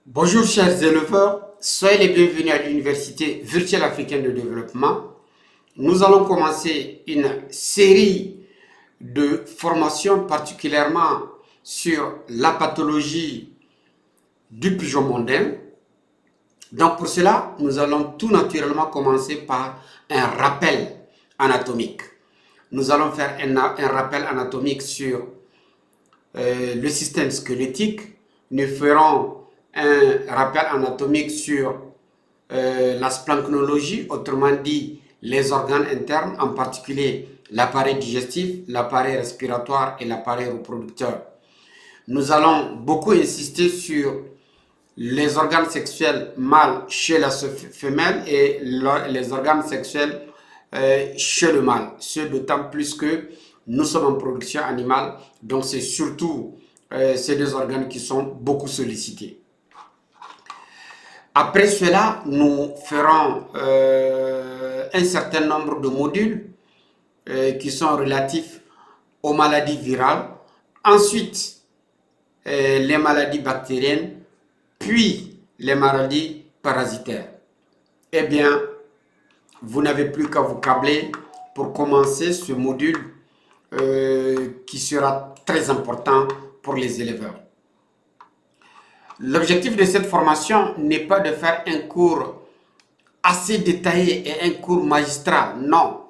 Bonjour chers éleveurs, soyez les bienvenus à l'Université virtuelle africaine de développement. Nous allons commencer une série de formations particulièrement sur la pathologie du pigeon mondain. Donc pour cela, nous allons tout naturellement commencer par un rappel anatomique. Nous allons faire un rappel anatomique sur le système squelettique. Nous ferons un rappel anatomique sur la splanchnologie, autrement dit les organes internes, en particulier l'appareil digestif, l'appareil respiratoire et l'appareil reproducteur. Nous allons beaucoup insister sur les organes sexuels mâles chez la femelle et les organes sexuels chez le mâle. Ce d'autant plus que nous sommes en production animale, donc c'est surtout ces deux organes qui sont beaucoup sollicités. Après cela, nous ferons un certain nombre de modules qui sont relatifs aux maladies virales. Ensuite, les maladies bactériennes, puis les maladies parasitaires. Eh bien, vous n'avez plus qu'à vous câbler pour commencer ce module qui sera très important pour les éleveurs. L'objectif de cette formation n'est pas de faire un cours assez détaillé et un cours magistral, non.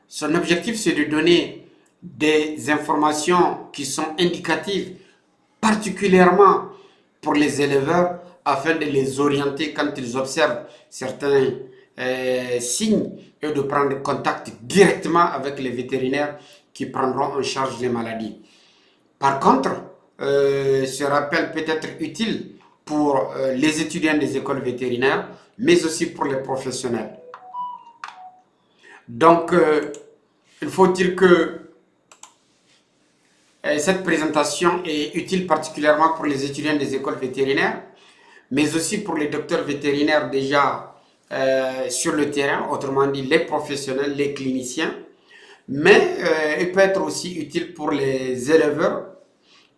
Son objectif, c'est de donner des informations qui sont indicatives, particulièrement pour les éleveurs, afin de les orienter quand ils observent certains signes et de prendre contact directement avec les vétérinaires qui prendront en charge les maladies. Par contre, ce rappel peut être utile pour les étudiants des écoles vétérinaires, mais aussi pour les professionnels. Donc, il faut dire que cette présentation est utile particulièrement pour les étudiants des écoles vétérinaires, mais aussi pour les docteurs vétérinaires déjà sur le terrain, autrement dit les professionnels, les cliniciens. Mais il peut être aussi utile pour les éleveurs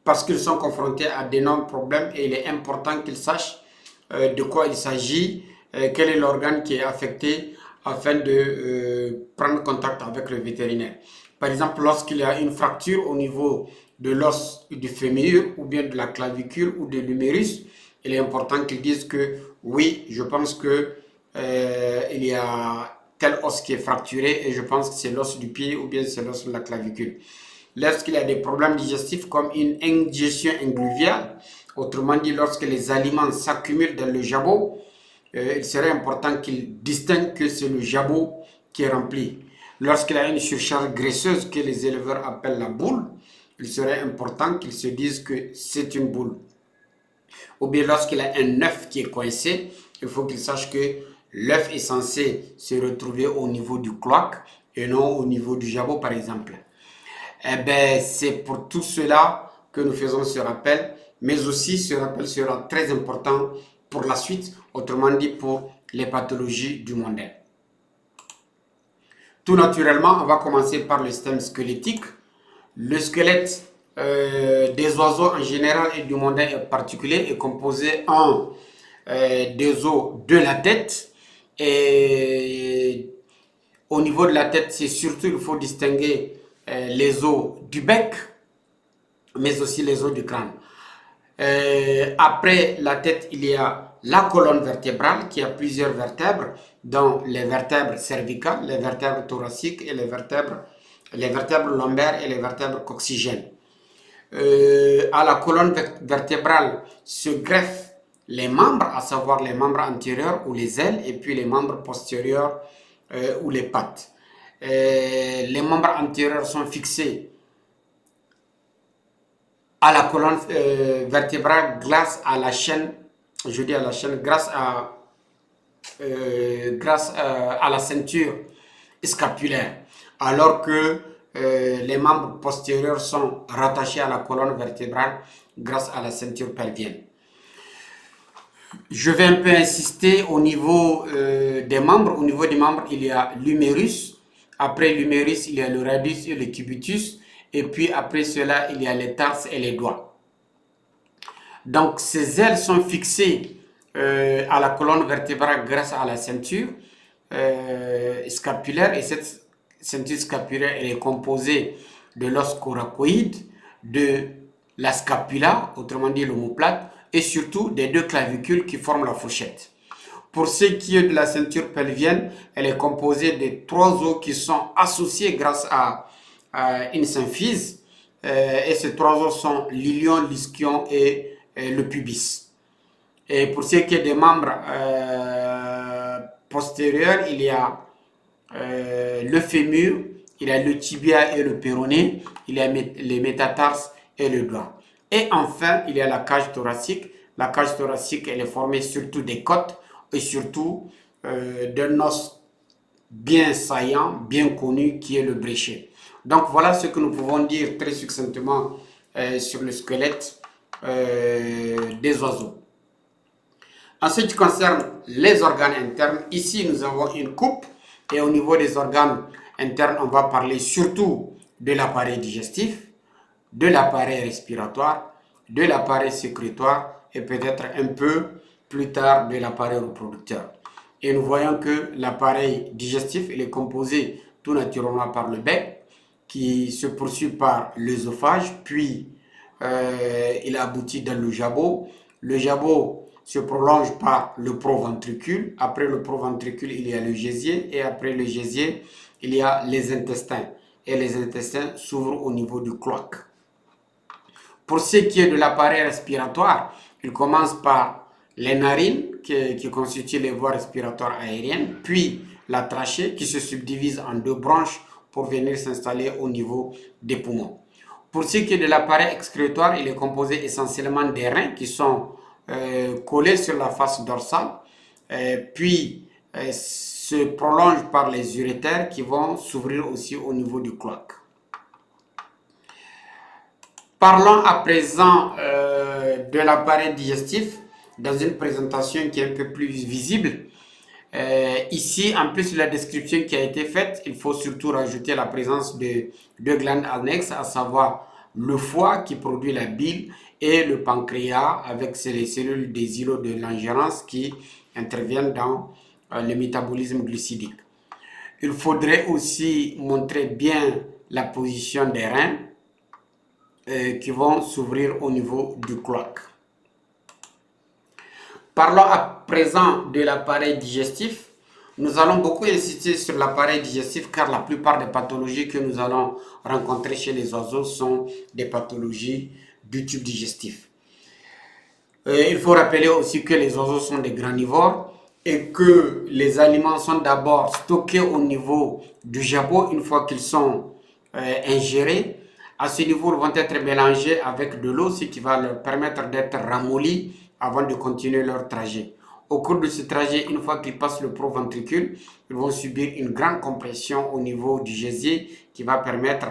parce qu'ils sont confrontés à d'énormes problèmes et il est important qu'ils sachent de quoi il s'agit, quel est l'organe qui est affecté afin de prendre contact avec le vétérinaire. Par exemple, lorsqu'il y a une fracture au niveau de l'os du fémur ou bien de la clavicule ou de l'humérus, il est important qu'ils disent que oui, je pense que il y a tel os qui est fracturé et je pense que c'est l'os du pied ou bien c'est l'os de la clavicule. Lorsqu'il y a des problèmes digestifs comme une indigestion ingluviale, autrement dit lorsque les aliments s'accumulent dans le jabot, il serait important qu'il distingue que c'est le jabot qui est rempli. Lorsqu'il y a une surcharge graisseuse que les éleveurs appellent la boule, il serait important qu'ils se disent que c'est une boule. Ou bien lorsqu'il y a un œuf qui est coincé, il faut qu'il sache que l'œuf est censé se retrouver au niveau du cloaque et non au niveau du jabot par exemple. Eh bien, c'est pour tout cela que nous faisons ce rappel, mais aussi ce rappel sera très important pour la suite, autrement dit pour les pathologies du mondain. Tout naturellement, on va commencer par le système squelettique. Le squelette des oiseaux en général et du mondain en particulier est composé des os de la tête. Et au niveau de la tête, c'est surtout, il faut distinguer les os du bec, mais aussi les os du crâne. Après la tête, il y a la colonne vertébrale qui a plusieurs vertèbres, dont les vertèbres cervicales, les vertèbres thoraciques et les vertèbres lombaires et les vertèbres coccygènes. À la colonne vertébrale se greffent les membres, à savoir les membres antérieurs ou les ailes, et puis les membres postérieurs ou les pattes. Les membres antérieurs sont fixés à la colonne vertébrale grâce à la chaîne, je dis à la chaîne, grâce à la ceinture scapulaire, alors que les membres postérieurs sont rattachés à la colonne vertébrale grâce à la ceinture pelvienne. Je vais un peu insister au niveau des membres. Au niveau des membres, il y a l'humérus. Après l'humérus, il y a le radius et le cubitus. Et puis après cela, il y a les tarses et les doigts. Donc ces ailes sont fixées à la colonne vertébrale grâce à la ceinture scapulaire. Et cette ceinture scapulaire, elle est composée de l'os coracoïde, de la scapula, autrement dit l'omoplate, et surtout des deux clavicules qui forment la fourchette. Pour ce qui est de la ceinture pelvienne, elle est composée de 3 os qui sont associés grâce à une symphyse. Et ces 3 os sont l'ilion, l'ischio et le pubis. Et pour ce qui est des membres postérieurs, il y a le fémur, il y a le tibia et le péroné, il y a les métatarses et le doigt. Et enfin, il y a la cage thoracique. La cage thoracique, elle est formée surtout des côtes et surtout d'un os bien saillant, bien connu, qui est le bréchet. Donc voilà ce que nous pouvons dire très succinctement sur le squelette des oiseaux. En ce qui concerne les organes internes, ici nous avons une coupe et au niveau des organes internes, on va parler surtout de l'appareil digestif, de l'appareil respiratoire, de l'appareil sécrétoire et peut-être un peu plus tard de l'appareil reproducteur. Et nous voyons que l'appareil digestif, il est composé tout naturellement par le bec qui se poursuit par l'œsophage, puis il aboutit dans le jabot. Le jabot se prolonge par le proventricule. Après le proventricule, il y a le gésier. Et après le gésier, il y a les intestins. Et les intestins s'ouvrent au niveau du cloaque. Pour ce qui est de l'appareil respiratoire, il commence par les narines qui constituent les voies respiratoires aériennes, puis la trachée qui se subdivise en 2 branches pour venir s'installer au niveau des poumons. Pour ce qui est de l'appareil excrétoire, il est composé essentiellement des reins qui sont collés sur la face dorsale, puis se prolongent par les urétères qui vont s'ouvrir aussi au niveau du cloaque. Parlons à présent de l'appareil digestif dans une présentation qui est un peu plus visible. Ici, en plus de la description qui a été faite, il faut surtout rajouter la présence de 2 glandes annexes, à savoir le foie qui produit la bile et le pancréas avec les cellules des îlots de l'ingérence qui interviennent dans le métabolisme glucidique. Il faudrait aussi montrer bien la position des reins qui vont s'ouvrir au niveau du cloaque. Parlons à présent de l'appareil digestif. Nous allons beaucoup insister sur l'appareil digestif car la plupart des pathologies que nous allons rencontrer chez les oiseaux sont des pathologies du tube digestif. Il faut rappeler aussi que les oiseaux sont des granivores et que les aliments sont d'abord stockés au niveau du jabot une fois qu'ils sont ingérés. À ce niveau, ils vont être mélangés avec de l'eau, ce qui va leur permettre d'être ramollis avant de continuer leur trajet. Au cours de ce trajet, une fois qu'ils passent le proventricule, ils vont subir une grande compression au niveau du gésier qui va permettre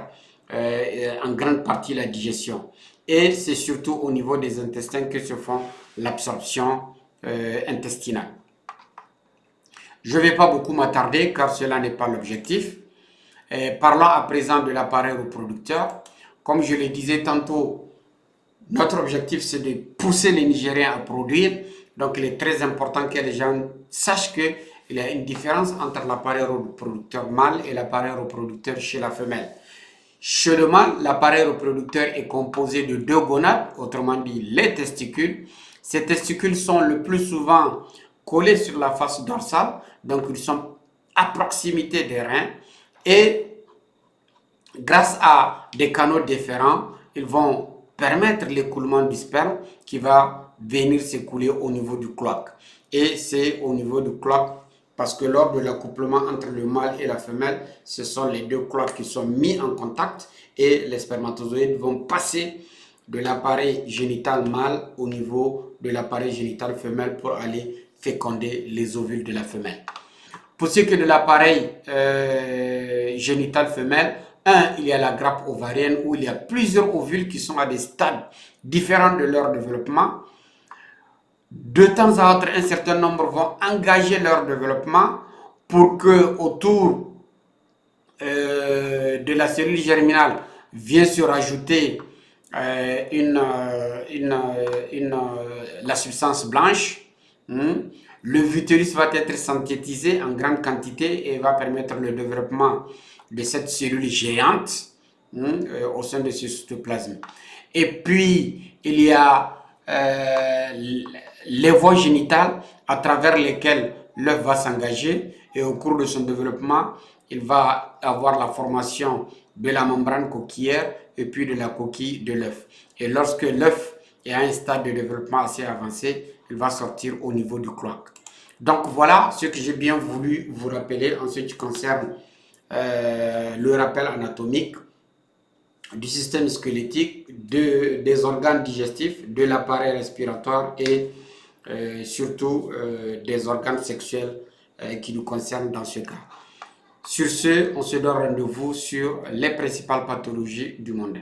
en grande partie la digestion. Et c'est surtout au niveau des intestins que se font l'absorption intestinale. Je ne vais pas beaucoup m'attarder car cela n'est pas l'objectif. Parlons à présent de l'appareil reproducteur. Comme je le disais tantôt, notre objectif c'est de pousser les Nigériens à produire. Donc il est très important que les gens sachent qu'il y a une différence entre l'appareil reproducteur mâle et l'appareil reproducteur chez la femelle. Chez le mâle, l'appareil reproducteur est composé de 2 gonades, autrement dit les testicules. Ces testicules sont le plus souvent collés sur la face dorsale, donc ils sont à proximité des reins et grâce à des canaux différents, ils vont permettre l'écoulement du sperme qui va venir s'écouler au niveau du cloaque. Et c'est au niveau du cloaque parce que lors de l'accouplement entre le mâle et la femelle, ce sont les 2 cloaques qui sont mis en contact et les spermatozoïdes vont passer de l'appareil génital mâle au niveau de l'appareil génital femelle pour aller féconder les ovules de la femelle. Pour ce qui est de l'appareil génital femelle, il y a la grappe ovarienne où il y a plusieurs ovules qui sont à des stades différents de leur développement. De temps à autre, un certain nombre vont engager leur développement pour que autour de la cellule germinale vienne se rajouter la substance blanche Le utérus va être synthétisé en grande quantité et va permettre le développement de cette cellule géante au sein de ce cytoplasme. Et puis, il y a les voies génitales à travers lesquelles l'œuf va s'engager et au cours de son développement, il va avoir la formation de la membrane coquillière et puis de la coquille de l'œuf. Et lorsque l'œuf est à un stade de développement assez avancé, il va sortir au niveau du cloaque. Donc voilà ce que j'ai bien voulu vous rappeler en ce qui concerne le rappel anatomique du système squelettique, des organes digestifs, de l'appareil respiratoire et surtout des organes sexuels qui nous concernent dans ce cas. Sur ce, on se donne rendez-vous sur les principales pathologies du monde.